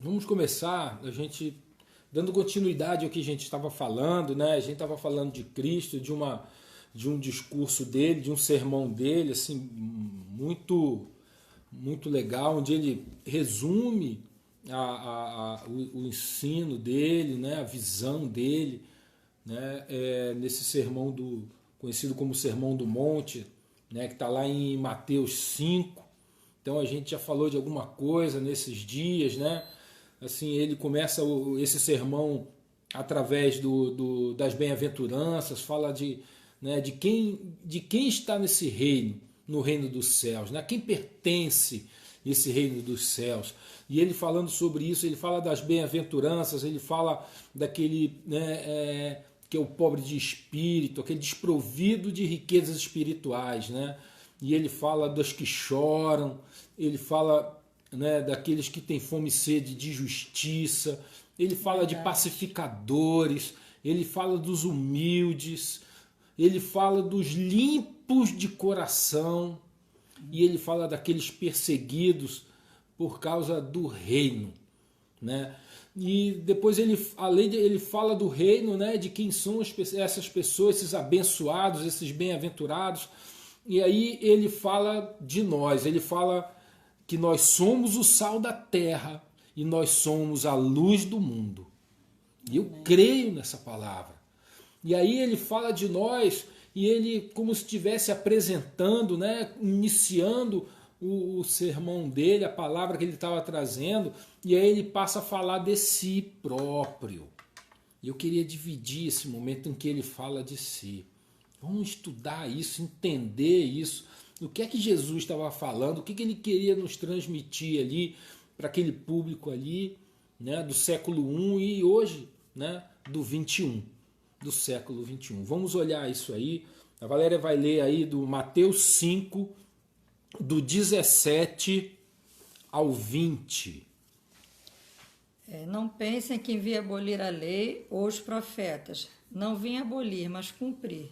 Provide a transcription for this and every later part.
Vamos começar, a gente dando continuidade ao que a gente estava falando, né? A gente estava falando de Cristo, de um discurso dele, de um sermão dele, assim, muito legal, onde ele resume o ensino dele, né? A visão dele, né? Nesse sermão conhecido como Sermão do Monte, né? Que está lá em Mateus 5. Então a gente já falou de alguma coisa nesses dias, né? Assim, ele começa esse sermão através das bem-aventuranças, fala né, de quem está nesse reino, no reino dos céus, né? Quem pertence esse reino dos céus. E ele falando sobre isso, ele fala das bem-aventuranças, ele fala daquele, né, que é o pobre de espírito, aquele desprovido de riquezas espirituais, né? E ele fala dos que choram, ele fala, né, daqueles que têm fome e sede de justiça, ele fala de Verdade. pacificadores, ele fala dos humildes, ele fala dos limpos de coração e ele fala daqueles perseguidos por causa do reino, né? E depois ele, além de ele fala do reino, né, de quem são essas pessoas, esses abençoados, esses bem-aventurados. E aí ele fala de nós, ele fala que nós somos o sal da terra e nós somos a luz do mundo. E eu Amém. creio nessa palavra. E aí ele fala de nós e ele como se estivesse apresentando, né, iniciando o sermão dele, a palavra que ele estava trazendo, e aí ele passa a falar de si próprio. E eu queria dividir esse momento em que ele fala de si. Vamos estudar isso, entender isso. O que é que Jesus estava falando, o que, que ele queria nos transmitir ali para aquele público ali, né, do século I e hoje, né, do 21, do século 21. Vamos olhar isso aí. A Valéria vai ler aí do Mateus 5, do 17 ao 20. Não pensem que vim abolir a lei ou os profetas. Não vim abolir, mas cumprir.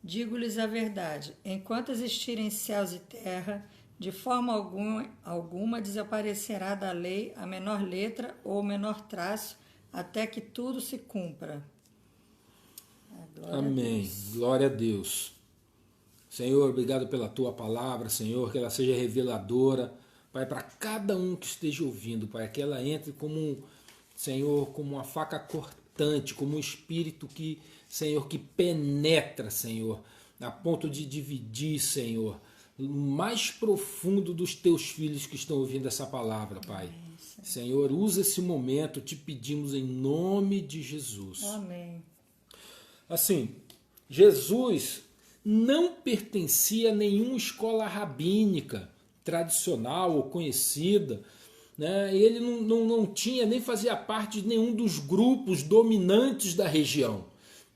Digo-lhes a verdade: enquanto existirem céus e terra, de forma alguma desaparecerá da lei a menor letra ou o menor traço, até que tudo se cumpra. Glória a Amém. Deus. Glória a Deus. Senhor, obrigado pela tua palavra, Senhor, que ela seja reveladora, Pai, para cada um que esteja ouvindo, Pai, que ela entre como, Senhor, como uma faca cortante, como um espírito que, Senhor, que penetra, Senhor, a ponto de dividir, Senhor, o mais profundo dos teus filhos que estão ouvindo essa palavra, Pai. Amém, Senhor. Senhor, usa esse momento, te pedimos em nome de Jesus. Amém. Assim, Jesus não pertencia a nenhuma escola rabínica tradicional ou conhecida, né? Ele não tinha nem fazia parte de nenhum dos grupos dominantes da região.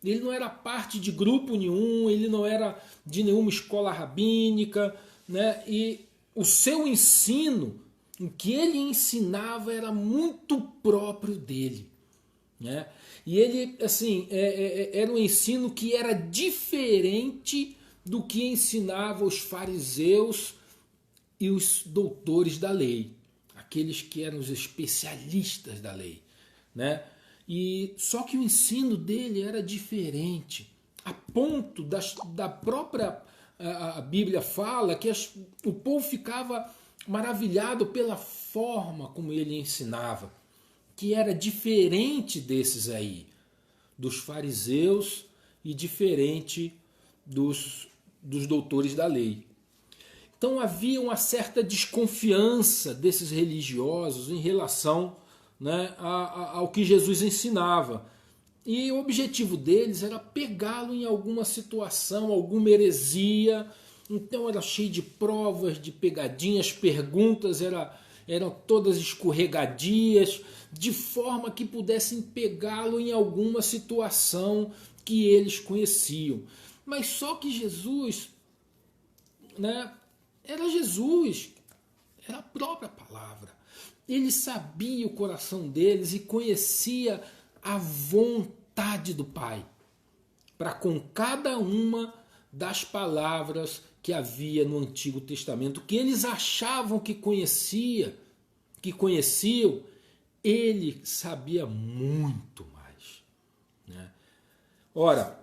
Ele não era parte de grupo nenhum, ele não era de nenhuma escola rabínica, né? E o seu ensino, o que ele ensinava era muito próprio dele, né? E ele, assim, era um ensino que era diferente do que ensinava os fariseus e os doutores da lei, aqueles que eram os especialistas da lei, né? E só que o ensino dele era diferente, a ponto da própria a Bíblia fala que o povo ficava maravilhado pela forma como ele ensinava, que era diferente desses aí, dos fariseus e diferente dos doutores da lei. Então havia uma certa desconfiança desses religiosos em relação, né, ao que Jesus ensinava. E o objetivo deles era pegá-lo em alguma situação, alguma heresia. Então era cheio de provas, de pegadinhas, perguntas eram todas escorregadias, de forma que pudessem pegá-lo em alguma situação que eles conheciam. Mas só que Jesus, né, era Jesus, era a própria palavra. Ele sabia o coração deles e conhecia a vontade do Pai para com cada uma das palavras que havia no Antigo Testamento, que eles achavam que conheciam, ele sabia muito mais, né? Ora,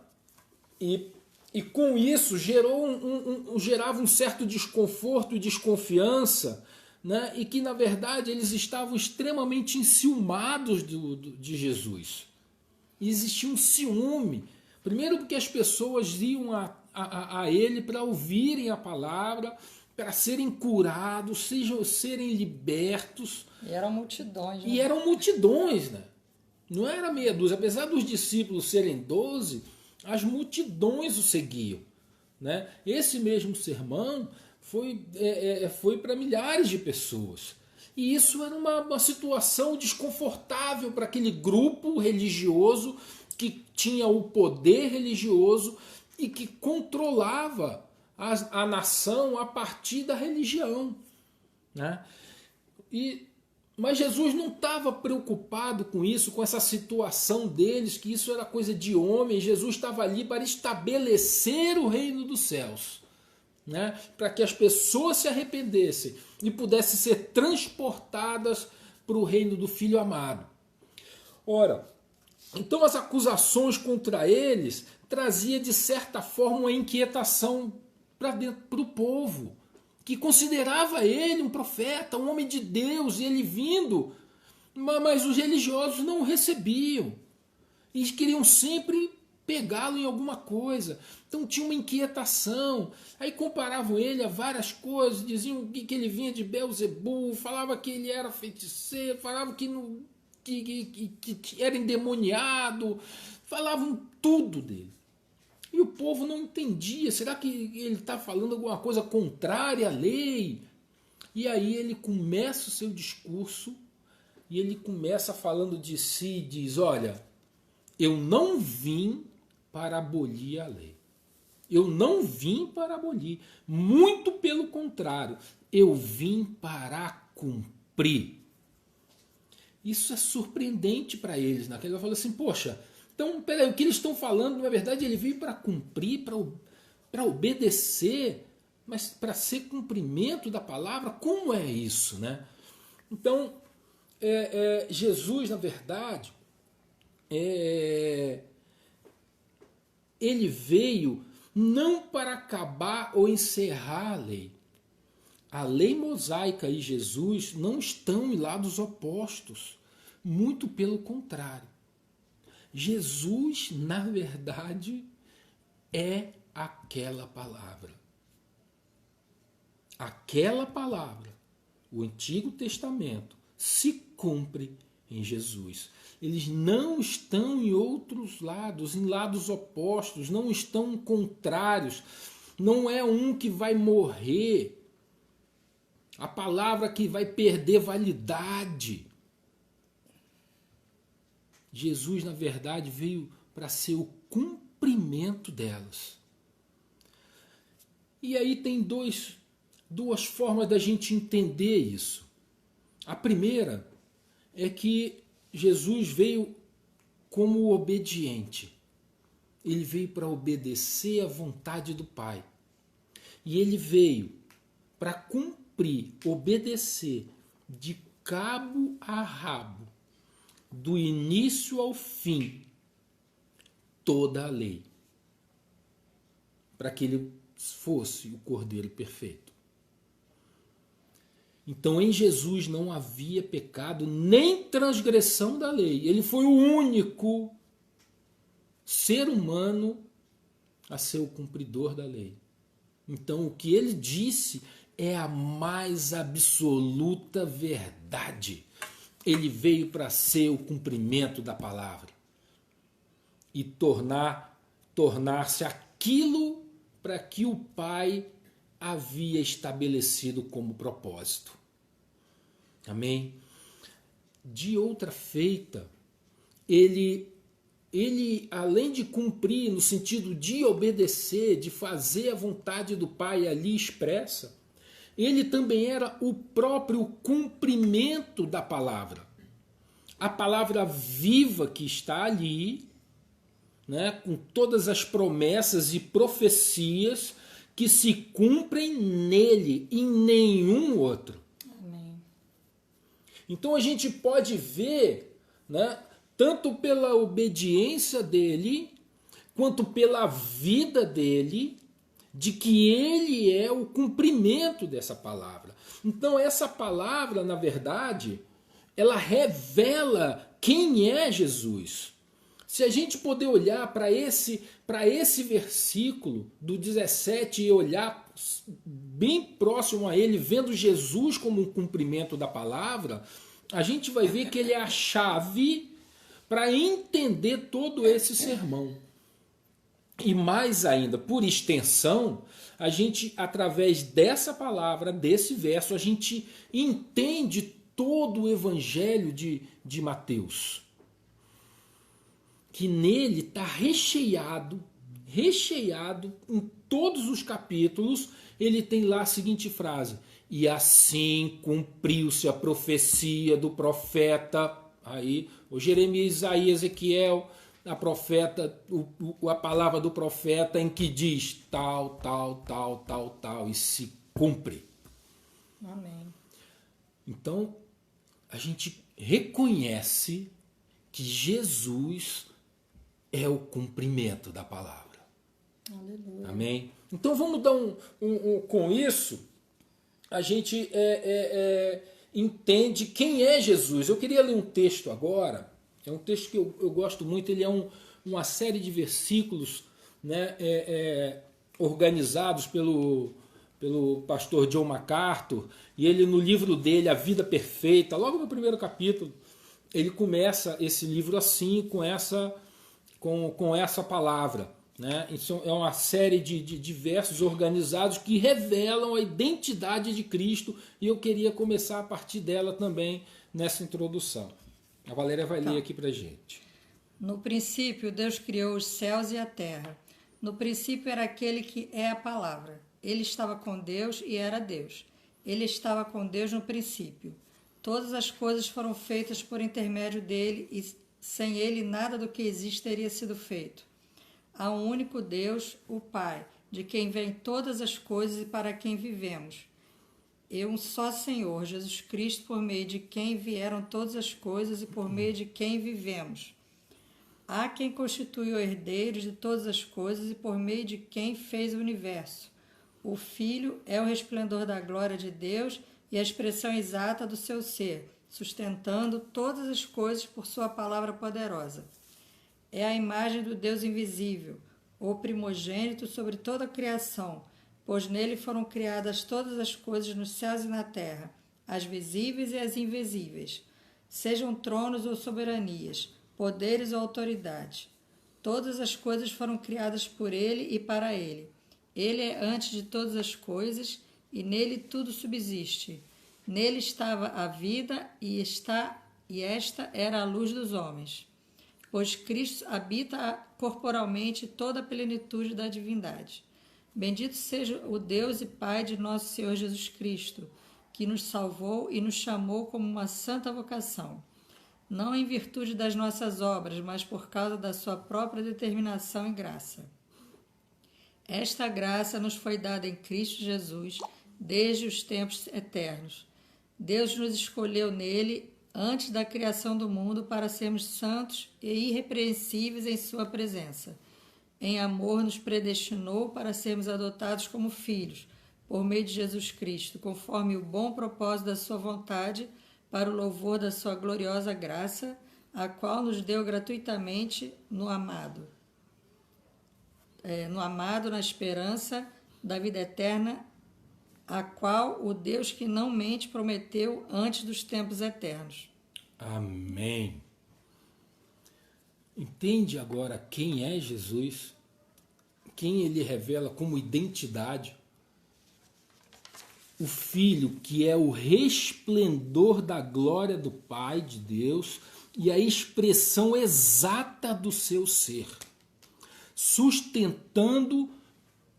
e com isso gerava um certo desconforto e desconfiança, né? E que na verdade eles estavam extremamente enciumados de Jesus. E existia um ciúme. Primeiro porque as pessoas iam a ele para ouvirem a palavra, para serem curados, serem libertos. E eram multidões. Né? E eram multidões, né? Não era meia dúzia. Apesar dos discípulos serem 12, as multidões o seguiam, né? Esse mesmo sermão foi para milhares de pessoas. E isso era uma situação desconfortável para aquele grupo religioso que tinha o poder religioso e que controlava a nação a partir da religião, né? Mas Jesus não estava preocupado com isso, com essa situação deles, que isso era coisa de homem. Jesus estava ali para estabelecer o reino dos céus, né? Para que as pessoas se arrependessem e pudessem ser transportadas para o reino do Filho amado. Ora, então as acusações contra eles trazia de certa forma uma inquietação para o povo, que considerava ele um profeta, um homem de Deus, e ele vindo, mas os religiosos não o recebiam. Eles queriam sempre pegá-lo em alguma coisa. Então tinha uma inquietação. Aí comparavam ele a várias coisas, diziam que ele vinha de Beelzebul, falavam que ele era feiticeiro, falavam que era endemoniado, falavam tudo dele. E o povo não entendia. Será que ele está falando alguma coisa contrária à lei? E aí ele começa o seu discurso e ele começa falando de si e diz: olha, eu não vim para abolir a lei. Eu não vim para abolir. Muito pelo contrário, eu vim para cumprir. Isso é surpreendente para eles. Naquela fala assim: poxa, então, peraí, o que eles estão falando, na verdade, ele veio para cumprir, para obedecer, mas para ser cumprimento da palavra, como é isso, né? Então, Jesus, na verdade, ele veio não para acabar ou encerrar a lei. A lei mosaica e Jesus não estão em lados opostos, muito pelo contrário. Jesus, na verdade, é aquela palavra. Aquela palavra, o Antigo Testamento, se cumpre em Jesus. Eles não estão em outros lados, em lados opostos, não estão contrários. Não é um que vai morrer, a palavra que vai perder validade. Jesus, na verdade, veio para ser o cumprimento delas. E aí tem duas formas da gente entender isso. A primeira é que Jesus veio como obediente. Ele veio para obedecer à vontade do Pai. E ele veio para cumprir, obedecer de cabo a rabo, do início ao fim, toda a lei, para que ele fosse o Cordeiro perfeito. Então em Jesus não havia pecado nem transgressão da lei. Ele foi o único ser humano a ser o cumpridor da lei. Então o que ele disse é a mais absoluta verdade. Ele veio para ser o cumprimento da palavra e tornar-se aquilo para que o Pai havia estabelecido como propósito. Amém? De outra feita, ele além de cumprir no sentido de obedecer, de fazer a vontade do Pai ali expressa, ele também era o próprio cumprimento da palavra. A palavra viva que está ali, né, com todas as promessas e profecias que se cumprem nele, em nenhum outro. Amém. Então a gente pode ver, né, tanto pela obediência dele, quanto pela vida dele, de que ele é o cumprimento dessa palavra. Então essa palavra, na verdade, ela revela quem é Jesus. Se a gente poder olhar para esse versículo do 17 e olhar bem próximo a ele, vendo Jesus como um cumprimento da palavra, a gente vai ver que ele é a chave para entender todo esse sermão. E mais ainda, por extensão, a gente, através dessa palavra, desse verso, a gente entende todo o evangelho de Mateus. Que nele está recheado em todos os capítulos, ele tem lá a seguinte frase: e assim cumpriu-se a profecia do profeta, aí, o Jeremias, Isaías, Ezequiel, a profeta, a palavra do profeta em que diz tal, tal, tal, tal, tal, e se cumpre. Amém. Então, a gente reconhece que Jesus é o cumprimento da palavra. Aleluia. Amém? Então vamos dar com isso, a gente entende quem é Jesus. Eu queria ler um texto agora, é um texto que eu gosto muito, ele é uma série de versículos, né, organizados pelo pastor John MacArthur, e ele no livro dele, A Vida Perfeita, logo no primeiro capítulo, ele começa esse livro assim, com essa palavra. Né? Isso é uma série de versos organizados que revelam a identidade de Cristo, e eu queria começar a partir dela também nessa introdução. A Valéria vai ler aqui pra gente. No princípio, Deus criou os céus e a terra. No princípio era aquele que é a palavra. Ele estava com Deus e era Deus. Ele estava com Deus no princípio. Todas as coisas foram feitas por intermédio dele, e sem ele nada do que existe teria sido feito. Há um único Deus, o Pai, de quem vêm todas as coisas e para quem vivemos. E um só Senhor, Jesus Cristo, por meio de quem vieram todas as coisas e por meio de quem vivemos. Há quem constitui o herdeiro de todas as coisas e por meio de quem fez o universo. O Filho é o resplendor da glória de Deus e a expressão exata do seu ser, sustentando todas as coisas por sua palavra poderosa. É a imagem do Deus invisível, o primogênito sobre toda a criação, pois nele foram criadas todas as coisas nos céus e na terra, as visíveis e as invisíveis, sejam tronos ou soberanias, poderes ou autoridades. Todas as coisas foram criadas por ele e para ele. Ele é antes de todas as coisas e nele tudo subsiste. Nele estava a vida e esta era a luz dos homens. Pois Cristo habita corporalmente toda a plenitude da divindade. Bendito seja o Deus e Pai de nosso Senhor Jesus Cristo, que nos salvou e nos chamou como uma santa vocação, não em virtude das nossas obras, mas por causa da sua própria determinação e graça. Esta graça nos foi dada em Cristo Jesus desde os tempos eternos. Deus nos escolheu nele antes da criação do mundo para sermos santos e irrepreensíveis em sua presença. Em amor nos predestinou para sermos adotados como filhos, por meio de Jesus Cristo, conforme o bom propósito da sua vontade, para o louvor da sua gloriosa graça, a qual nos deu gratuitamente no amado, na esperança da vida eterna, a qual o Deus que não mente prometeu antes dos tempos eternos. Amém. Entende agora quem é Jesus? Quem ele revela como identidade? O Filho, que é o resplendor da glória do Pai de Deus e a expressão exata do seu ser, sustentando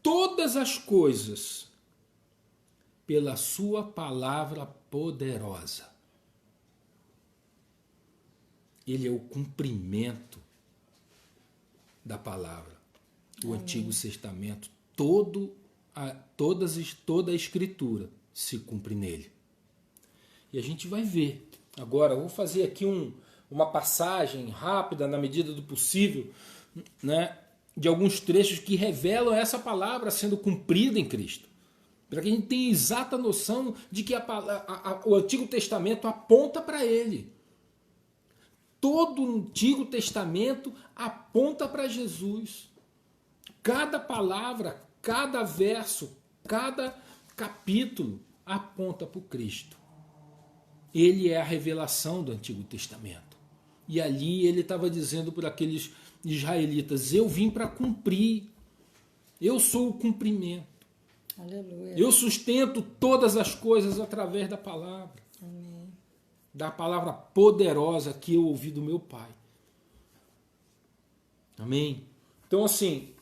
todas as coisas pela sua palavra poderosa. Ele é o cumprimento da palavra. O Antigo Testamento, toda a Escritura se cumpre nele. E a gente vai ver Agora, eu vou fazer aqui uma passagem rápida, na medida do possível, né, de alguns trechos que revelam essa palavra sendo cumprida em Cristo. Para que a gente tenha exata noção de que o Antigo Testamento aponta para ele. Todo o Antigo Testamento aponta para Jesus. Cada palavra, cada verso, cada capítulo aponta para o Cristo. Ele é a revelação do Antigo Testamento. E ali ele estava dizendo para aqueles israelitas: eu vim para cumprir. Eu sou o cumprimento. Aleluia. Eu sustento todas as coisas através da palavra. Amém. Da palavra poderosa que eu ouvi do meu Pai. Amém? Então, assim,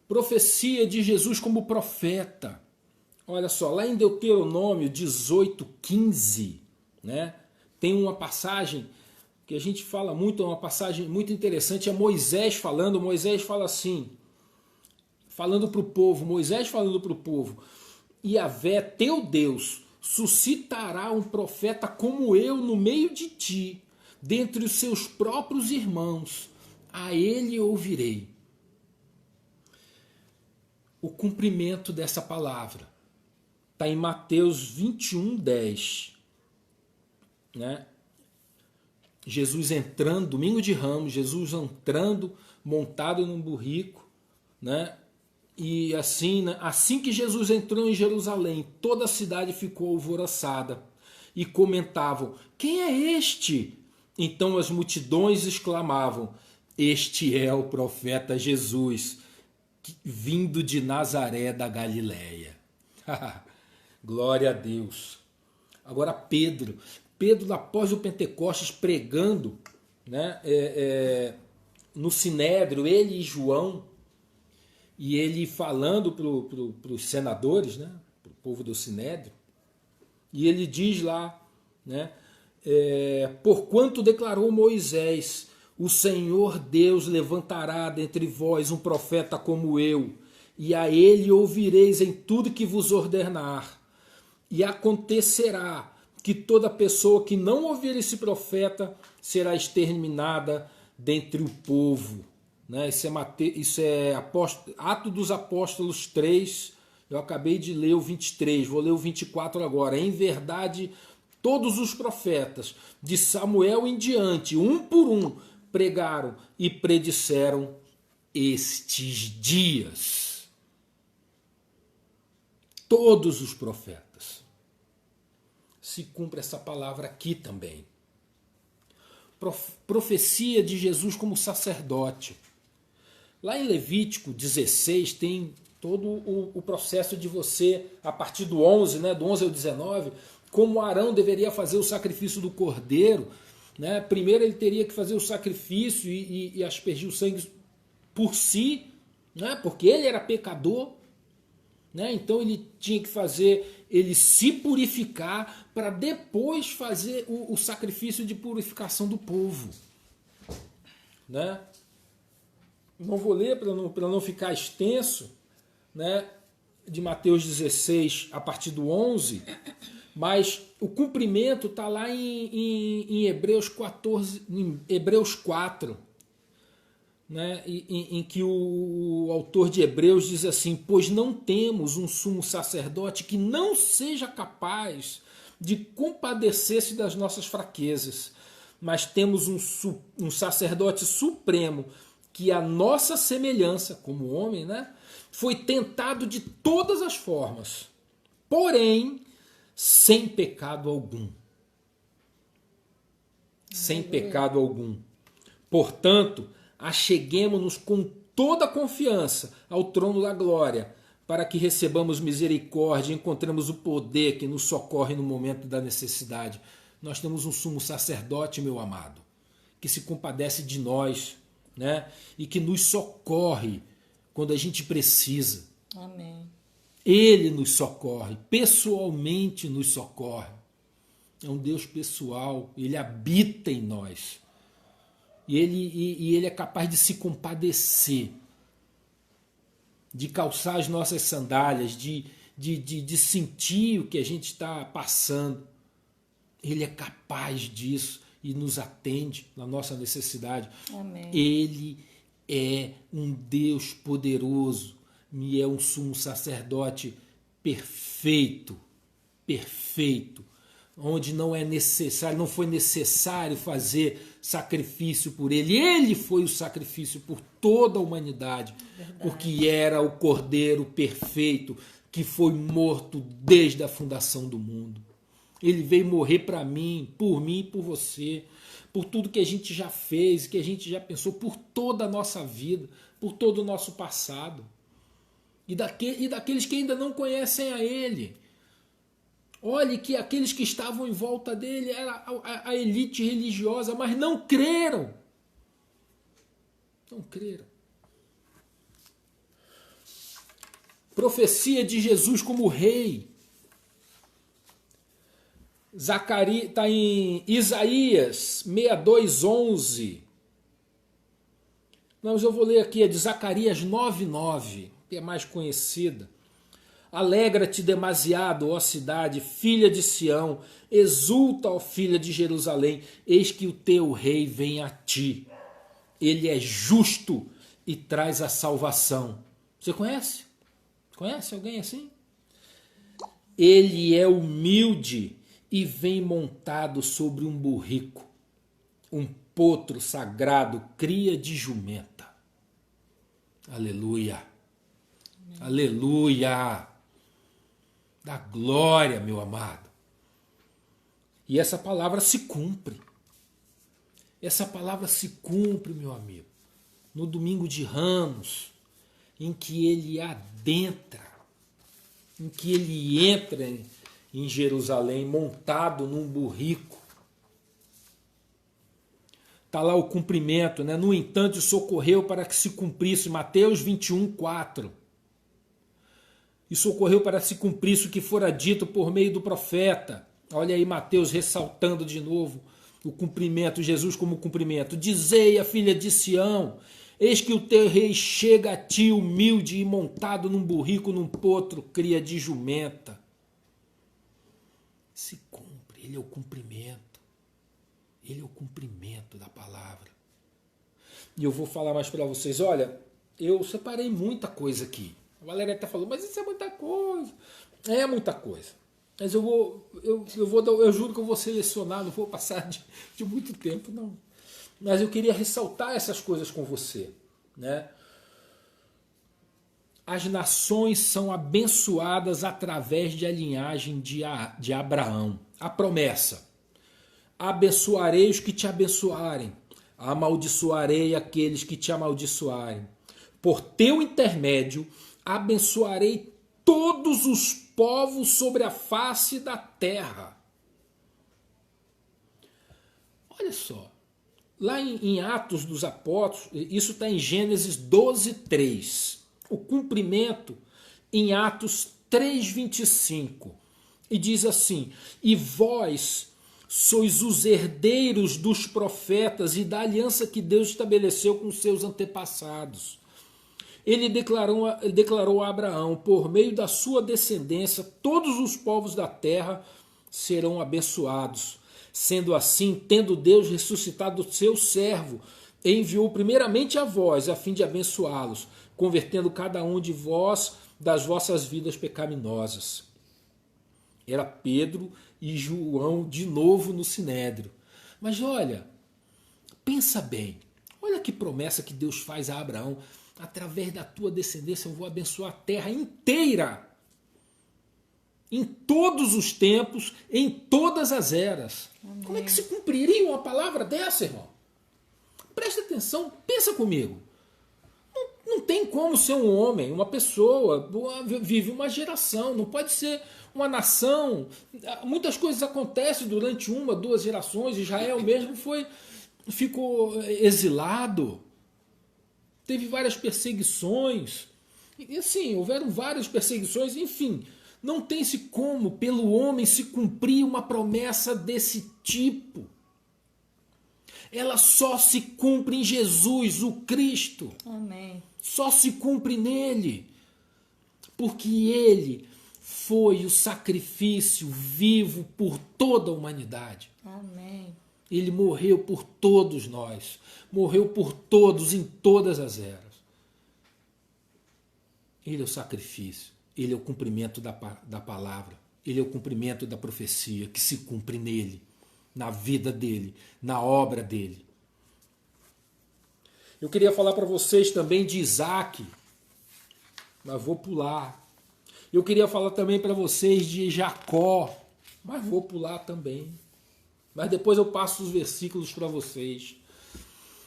profecia de Jesus como profeta. Olha só, lá em Deuteronômio 18:15, né, tem uma passagem que a gente fala muito, é uma passagem muito interessante, é Moisés falando. Moisés fala assim, falando para o povo, Moisés falando para o povo: Yahvé, teu Deus, suscitará um profeta como eu no meio de ti, dentre os seus próprios irmãos, a ele ouvirei. O cumprimento dessa palavra está em Mateus 21:10. Né? Jesus entrando, domingo de Ramos, Jesus entrando montado num burrico, né? E assim, né? Assim que Jesus entrou em Jerusalém, toda a cidade ficou alvoroçada e comentavam: quem é este? Então as multidões exclamavam: este é o profeta Jesus, vindo de Nazaré da Galileia. Glória a Deus. Agora Pedro, após o Pentecostes, pregando, né, no Sinédrio, ele e João, e ele falando para os senadores, né, para o povo do Sinédrio, e ele diz lá, né, porquanto declarou Moisés: o Senhor Deus levantará dentre vós um profeta como eu, e a ele ouvireis em tudo que vos ordenar. E acontecerá que toda pessoa que não ouvir esse profeta será exterminada dentre o povo. Né? Isso é Atos dos Apóstolos 3, eu acabei de ler o 23, vou ler o 24 agora. Em verdade, todos os profetas, de Samuel em diante, um por um, pregaram e predisseram estes dias. Todos os profetas. Se cumpre essa palavra aqui também. Profecia de Jesus como sacerdote. Lá em Levítico 16 tem todo o processo de você, a partir do 11, né, do 11 ao 19, como Arão deveria fazer o sacrifício do cordeiro. Né? Primeiro ele teria que fazer o sacrifício e aspergir o sangue por si, né? Porque ele era pecador. Né? Então ele tinha que ele se purificar para depois fazer o sacrifício de purificação do povo. Né? Não vou ler para não ficar extenso, né? De Mateus 16 a partir do 11, mas o cumprimento está lá em Hebreus 14, em Hebreus 4. Né, em que o autor de Hebreus diz assim: pois não temos um sumo sacerdote que não seja capaz de compadecer-se das nossas fraquezas, mas temos um sacerdote supremo que a nossa semelhança, como homem, né, foi tentado de todas as formas, porém sem pecado algum. Sem pecado algum. Portanto, acheguemo-nos com toda a confiança ao trono da glória, para que recebamos misericórdia e encontremos o poder que nos socorre no momento da necessidade. Nós temos um sumo sacerdote, meu amado, que se compadece de nós, né? E que nos socorre quando a gente precisa. Amém. Ele nos socorre, pessoalmente nos socorre. É um Deus pessoal, ele habita em nós. E ele é capaz de se compadecer, de calçar as nossas sandálias, de sentir o que a gente está passando. Ele é capaz disso e nos atende na nossa necessidade. Amém. Ele é um Deus poderoso e é um sumo sacerdote perfeito, perfeito, onde não é necessário, não foi necessário fazer sacrifício por ele. Ele foi o sacrifício por toda a humanidade, Verdade. porque era o Cordeiro perfeito que foi morto desde a fundação do mundo. Ele veio morrer para mim e por você, por tudo que a gente já fez, que a gente já pensou, por toda a nossa vida, por todo o nosso passado. E daqueles que ainda não conhecem a Ele. Olhe que aqueles que estavam em volta dele era a elite religiosa, mas não creram. Não creram. Profecia de Jesus como rei. Zacarias, está em Isaías 62:11. Mas eu vou ler aqui, é de Zacarias 9:9, que é mais conhecida. Alegra-te demasiado, ó cidade, filha de Sião, exulta, ó filha de Jerusalém, eis que o teu rei vem a ti. Ele é justo e traz a salvação. Você conhece? Conhece alguém assim? Ele é humilde e vem montado sobre um burrico, um potro sagrado, cria de jumenta. Aleluia! Amém. Aleluia! Da glória, meu amado. E essa palavra se cumpre. Essa palavra se cumpre, meu amigo, no domingo de Ramos, em que ele adentra, em que ele entra em Jerusalém montado num burrico. Está lá o cumprimento, né? No entanto, socorreu para que se cumprisse, Mateus 21:4. E socorreu para se cumprisse o que fora dito por meio do profeta. Olha aí Mateus ressaltando de novo o cumprimento, Jesus como cumprimento. Dizei à filha de Sião, eis que o teu rei chega a ti humilde e montado num burrico, num potro, cria de jumenta. Se cumpre, ele é o cumprimento. Ele é o cumprimento da palavra. E eu vou falar mais para vocês. Olha, eu separei muita coisa aqui. A Valéria até falou, mas isso é muita coisa. É muita coisa. Mas eu juro que eu vou selecionar, não vou passar de muito tempo, não. Mas eu queria ressaltar essas coisas com você, né? As nações são abençoadas através da linhagem de Abraão. A promessa: abençoarei os que te abençoarem, amaldiçoarei aqueles que te amaldiçoarem. Por teu intermédio, abençoarei todos os povos sobre a face da terra. Olha só, lá em Atos dos Apóstolos, isso está em Gênesis 12:3. O cumprimento em Atos 3:25. E diz assim: e vós sois os herdeiros dos profetas e da aliança que Deus estabeleceu com seus antepassados. Ele declarou a Abraão, por meio da sua descendência, todos os povos da terra serão abençoados. Sendo assim, tendo Deus ressuscitado o seu servo, enviou primeiramente a vós, a fim de abençoá-los, convertendo cada um de vós das vossas vidas pecaminosas. Era Pedro e João de novo no Sinédrio. Mas olha, pensa bem, olha que promessa que Deus faz a Abraão. Através da tua descendência eu vou abençoar a terra inteira. Em todos os tempos, em todas as eras. Amém. Como é que se cumpriria uma palavra dessa, irmão? Presta atenção, pensa comigo. Não tem como ser um homem, uma pessoa, vive uma geração, não pode ser uma nação. Muitas coisas acontecem durante 1, 2 gerações. Israel mesmo ficou exilado. Teve várias perseguições, e assim, houveram várias perseguições, enfim, não tem-se como pelo homem se cumprir uma promessa desse tipo. Ela só se cumpre em Jesus, o Cristo. Amém. Só se cumpre nele, porque ele foi o sacrifício vivo por toda a humanidade. Amém. Ele morreu por todos nós. Morreu por todos em todas as eras. Ele é o sacrifício. Ele é o cumprimento da palavra. Ele é o cumprimento da profecia que se cumpre nele, na vida dele, na obra dele. Eu queria falar para vocês também de Isaac, mas vou pular. Eu queria falar também para vocês de Jacó, mas vou pular também. Mas depois eu passo os versículos para vocês.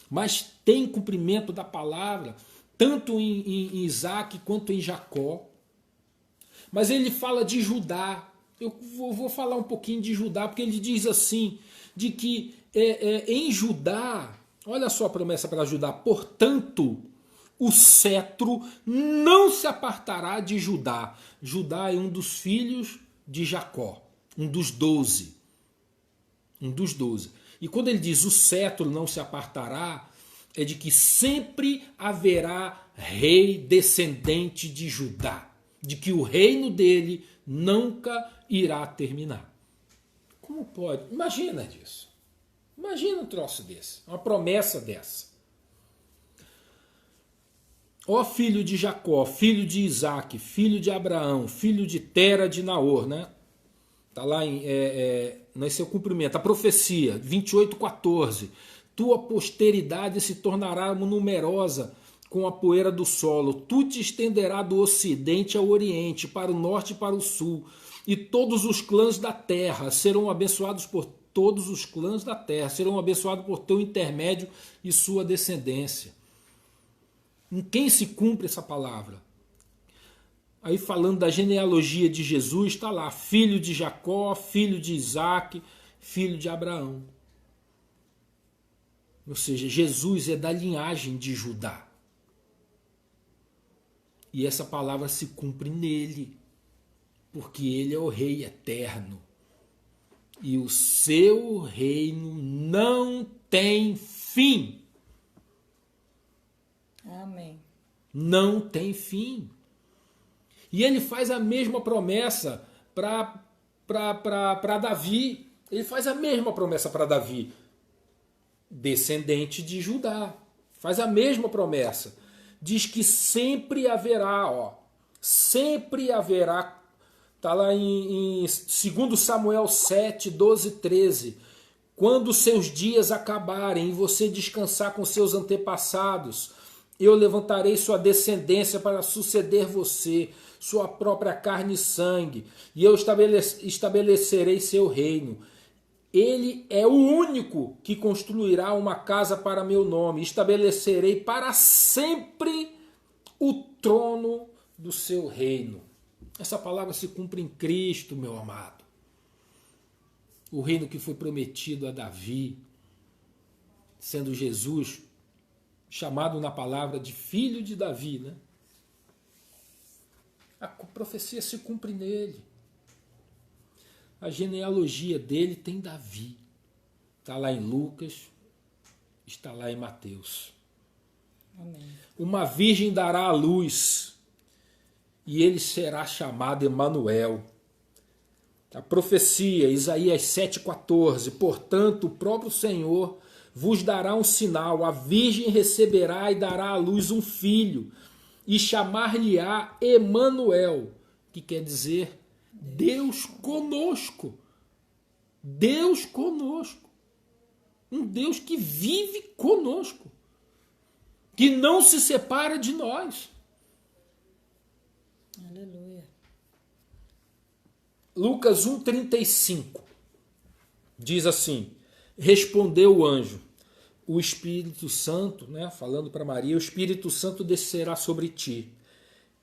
Mas tem cumprimento da palavra, tanto em Isaac quanto em Jacó. Mas ele fala de Judá. Eu vou falar um pouquinho de Judá, porque ele diz assim, de que em Judá, olha só a promessa para Judá, portanto, o cetro não se apartará de Judá. Judá é um dos filhos de Jacó, um dos 12. Um dos 12. E quando ele diz o cetro não se apartará, é de que sempre haverá rei descendente de Judá. De que o reino dele nunca irá terminar. Como pode? Imagina disso. Imagina um troço desse, uma promessa dessa. Ó filho de Jacó, filho de Isaac, filho de Abraão, filho de Tera de Naor, né? Está lá nesse é o cumprimento. A profecia, 28:14. Tua posteridade se tornará numerosa com a poeira do solo. Tu te estenderá do ocidente ao oriente, para o norte e para o sul. E todos os clãs da terra serão abençoados por todos os clãs da terra. Serão abençoados por teu intermédio e sua descendência. Em quem se cumpre essa palavra? Aí falando da genealogia de Jesus, está lá, filho de Jacó, filho de Isaac, filho de Abraão. Ou seja, Jesus é da linhagem de Judá. E essa palavra se cumpre nele, porque ele é o rei eterno. E o seu reino não tem fim. Amém. Não tem fim. E ele faz a mesma promessa para Davi. Ele faz a mesma promessa para Davi, descendente de Judá. Faz a mesma promessa. Diz que sempre haverá, sempre haverá. Está lá em 2 Samuel 7, 12, 13. Quando seus dias acabarem e você descansar com seus antepassados, eu levantarei sua descendência para suceder você, sua própria carne e sangue, e eu estabelecerei seu reino. Ele é o único que construirá uma casa para meu nome. Estabelecerei para sempre o trono do seu reino. Essa palavra se cumpre em Cristo, meu amado. O reino que foi prometido a Davi, sendo Jesus chamado na palavra de filho de Davi, né? A profecia se cumpre nele. A genealogia dele tem Davi. Está lá em Lucas, está lá em Mateus. Amém. Uma virgem dará à luz, e ele será chamado Emanuel. A profecia, Isaías 7,14. Portanto, o próprio Senhor vos dará um sinal, a virgem receberá e dará à luz um filho, e chamar-lhe-á Emanuel, que quer dizer Deus conosco. Deus conosco. Um Deus que vive conosco, que não se separa de nós. Aleluia. Lucas 1,35 diz assim: respondeu o anjo, o Espírito Santo, né, falando para Maria, o Espírito Santo descerá sobre ti,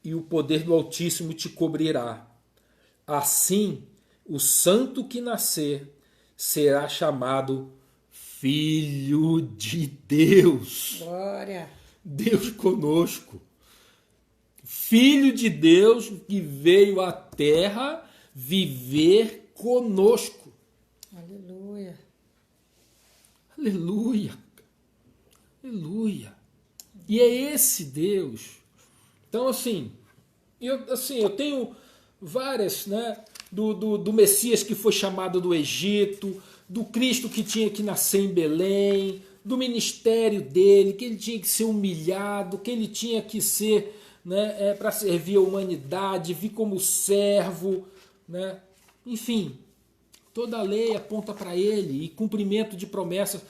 e o poder do Altíssimo te cobrirá. Assim, o santo que nascer será chamado Filho de Deus. Glória. Deus conosco. Filho de Deus que veio à terra viver conosco. Aleluia. Aleluia. Aleluia. E é esse Deus. Então, assim, eu tenho várias, né? Do Messias que foi chamado do Egito, do Cristo que tinha que nascer em Belém, do ministério dele, que ele tinha que ser humilhado, que ele tinha que ser, né, para servir a humanidade, vir como servo, né? Enfim, toda a lei aponta para ele e cumprimento de promessas.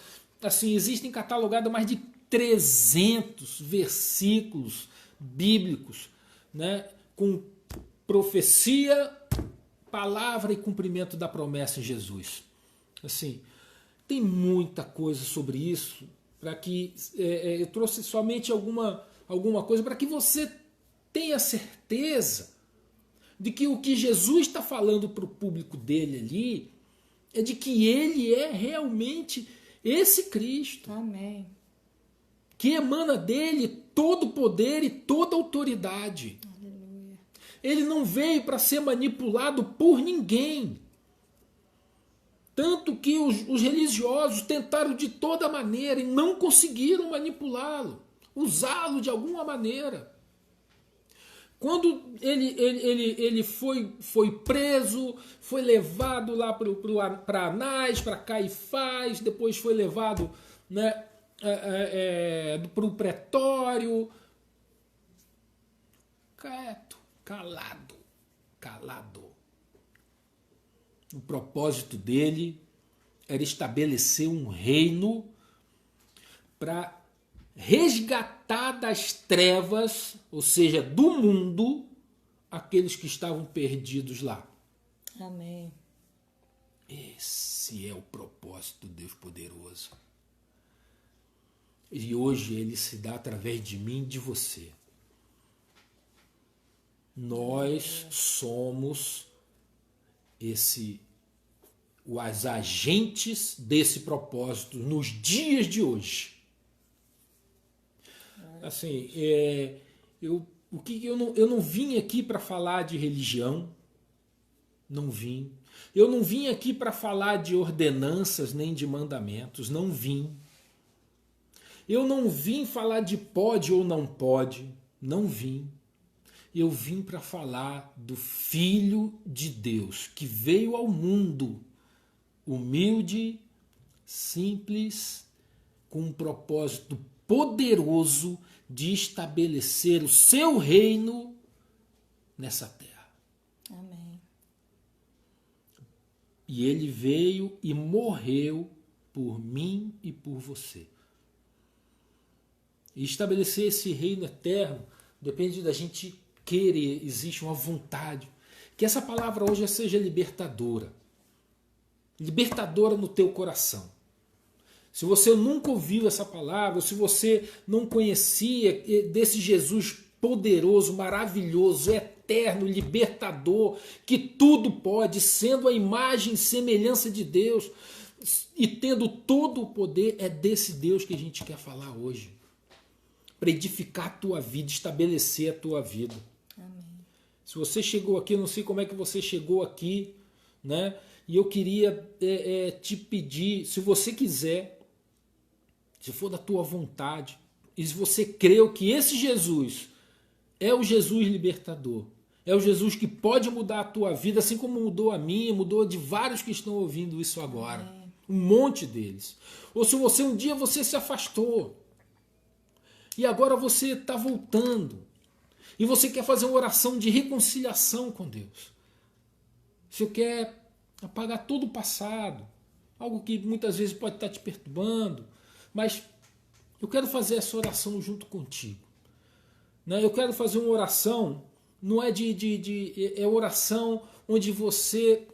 Assim, existem catalogados mais de 300 versículos bíblicos, né, com profecia, palavra e cumprimento da promessa em Jesus. Assim, tem muita coisa sobre isso, para que eu trouxe somente alguma coisa para que você tenha certeza de que o que Jesus está falando para o público dele ali é de que ele é realmente esse Cristo. Amém. Que emana dele todo o poder e toda a autoridade. Aleluia. Ele não veio para ser manipulado por ninguém. Tanto que os religiosos tentaram de toda maneira e não conseguiram manipulá-lo, usá-lo de alguma maneira. Quando ele foi preso, foi levado lá para Anás, para Caifás, depois foi levado, né, para o pretório. Quieto, calado. O propósito dele era estabelecer um reino para resgatar das trevas, ou seja, do mundo, aqueles que estavam perdidos lá. Amém. Esse é o propósito do Deus poderoso. E hoje ele se dá através de mim e de você. Nós somos os agentes desse propósito nos dias de hoje. Assim, eu não vim aqui para falar de religião, não vim. Eu não vim aqui para falar de ordenanças nem de mandamentos, não vim. Eu não vim falar de pode ou não pode, não vim. Eu vim para falar do Filho de Deus, que veio ao mundo humilde, simples, com um propósito poderoso de estabelecer o seu reino nessa terra. Amém. E ele veio e morreu por mim e por você. E estabelecer esse reino eterno depende da gente querer, existe uma vontade. Que essa palavra hoje seja libertadora. Libertadora no teu coração. Se você nunca ouviu essa palavra, se você não conhecia desse Jesus poderoso, maravilhoso, eterno, libertador, que tudo pode, sendo a imagem e semelhança de Deus e tendo todo o poder, é desse Deus que a gente quer falar hoje. Para edificar a tua vida, estabelecer a tua vida. Amém. Se você chegou aqui, eu não sei como é que você chegou aqui, né? E eu queria te pedir, se você quiser, se for da tua vontade, e se você creu que esse Jesus é o Jesus libertador, é o Jesus que pode mudar a tua vida, assim como mudou a minha, mudou a de vários que estão ouvindo isso agora. Amém. Um monte deles. Ou se você um dia você se afastou, e agora você está voltando, e você quer fazer uma oração de reconciliação com Deus. Você quer apagar todo o passado, algo que muitas vezes pode estar te perturbando, mas eu quero fazer essa oração junto contigo. Eu quero fazer uma oração, não é é oração onde você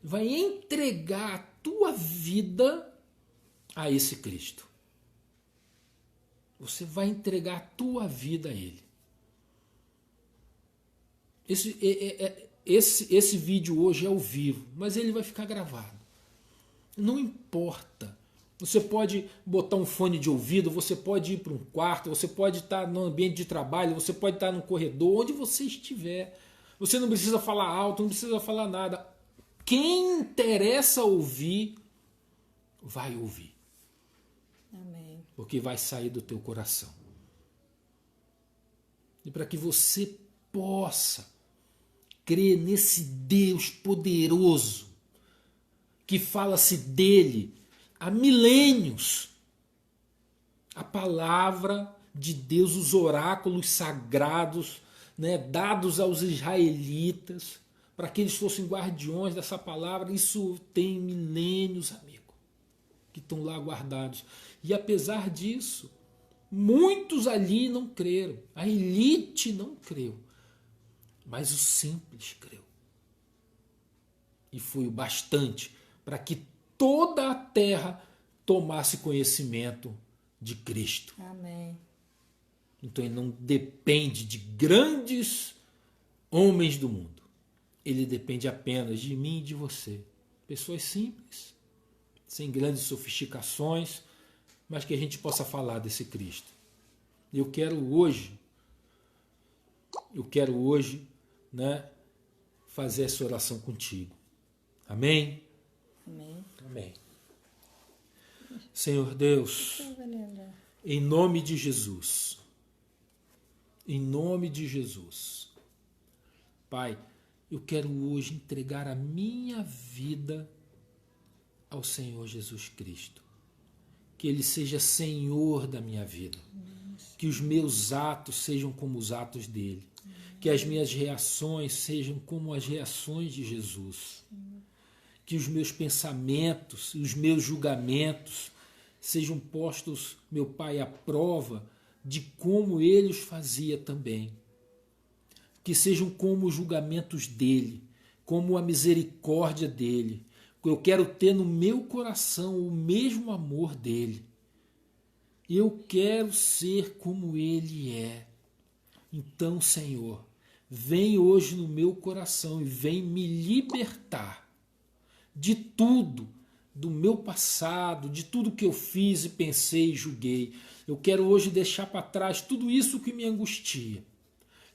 vai entregar a tua vida a esse Cristo. Você vai entregar a tua vida a Ele. Esse vídeo hoje é ao vivo, mas ele vai ficar gravado. Não importa. Você pode botar um fone de ouvido, você pode ir para um quarto, você pode estar no ambiente de trabalho, você pode estar no corredor, onde você estiver. Você não precisa falar alto, não precisa falar nada. Quem interessa ouvir, vai ouvir. Amém. Porque vai sair do teu coração. E para que você possa crê nesse Deus poderoso, que fala-se dele há milênios. A palavra de Deus, os oráculos sagrados, né, dados aos israelitas, para que eles fossem guardiões dessa palavra, isso tem milênios, amigo, que estão lá guardados. E apesar disso, muitos ali não creram, a elite não creu, mas o simples creu. E foi o bastante para que toda a terra tomasse conhecimento de Cristo. Amém. Então ele não depende de grandes homens do mundo. Ele depende apenas de mim e de você. Pessoas simples, sem grandes sofisticações, mas que a gente possa falar desse Cristo. Eu quero hoje, né, fazer essa oração contigo. Amém? Amém. Amém. Senhor Deus, em nome de Jesus, Pai, eu quero hoje entregar a minha vida ao Senhor Jesus Cristo. Que Ele seja Senhor da minha vida. Que os meus atos sejam como os atos dele. Que as minhas reações sejam como as reações de Jesus. Que os meus pensamentos, os meus julgamentos sejam postos, meu Pai, à prova de como ele os fazia também. Que sejam como os julgamentos dele, como a misericórdia dele. Eu quero ter no meu coração o mesmo amor dele. Eu quero ser como ele é. Então, Senhor, vem hoje no meu coração e vem me libertar de tudo, do meu passado, de tudo que eu fiz e pensei e julguei. Eu quero hoje deixar para trás tudo isso que me angustia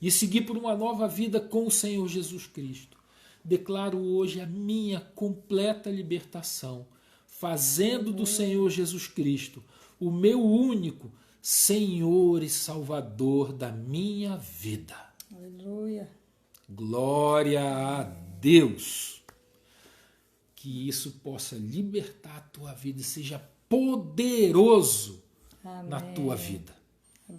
e seguir por uma nova vida com o Senhor Jesus Cristo. Declaro hoje a minha completa libertação, fazendo do Senhor Jesus Cristo o meu único Senhor e Salvador da minha vida. Aleluia. Glória a Deus. Que isso possa libertar a tua vida e seja poderoso na tua vida.